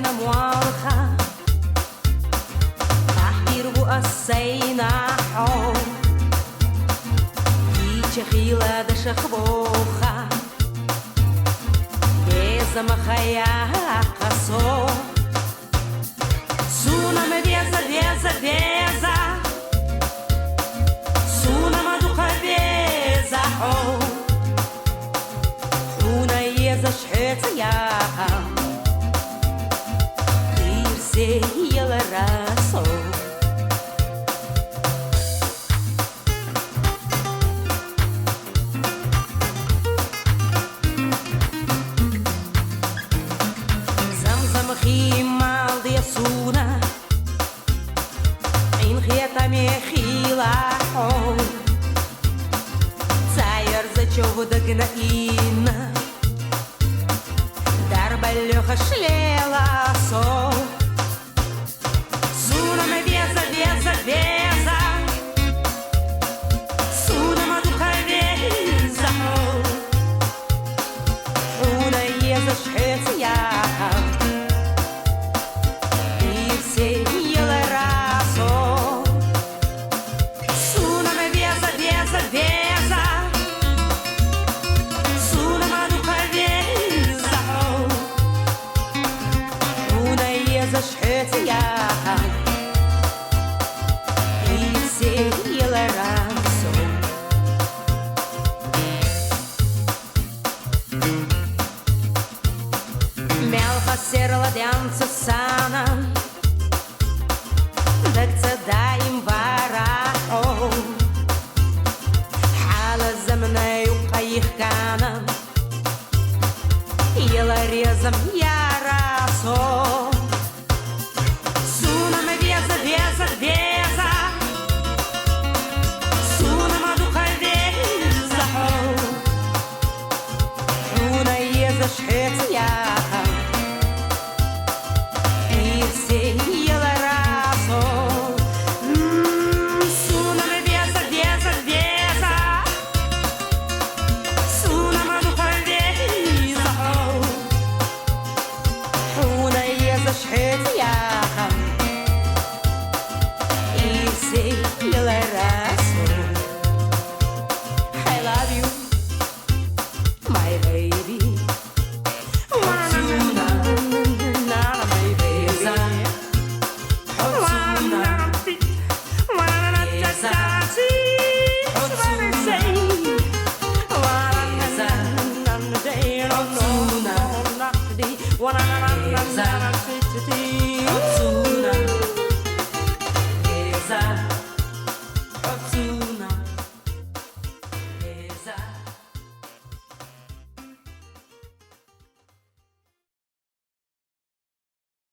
na mualcha Tahirvu asayna ho Ichachila da shakhvocha Bezamachaya kaso Suna me veza, veza, veza Suna maduka veza ho Una yeza shhetza yaha Irse yela raso Zamzam khimal dia suna In khieta me khila ho Tsayar za човдагна ina Darbalhocha shlela so Suna me veza, veza, veza Suna maduka veza Una yeza shhetza yaha Irse yela raso Suna me veza, veza, veza Suna maduka veza Una yeza shhetza yaha Irse yela raso Melcha serla djanca sana Dakca daim varaho Hala zamna yuqayih kana Yela rezam yaraso Suna me veza, veza, veza Suna maduka veza Una yeza shhetza yaha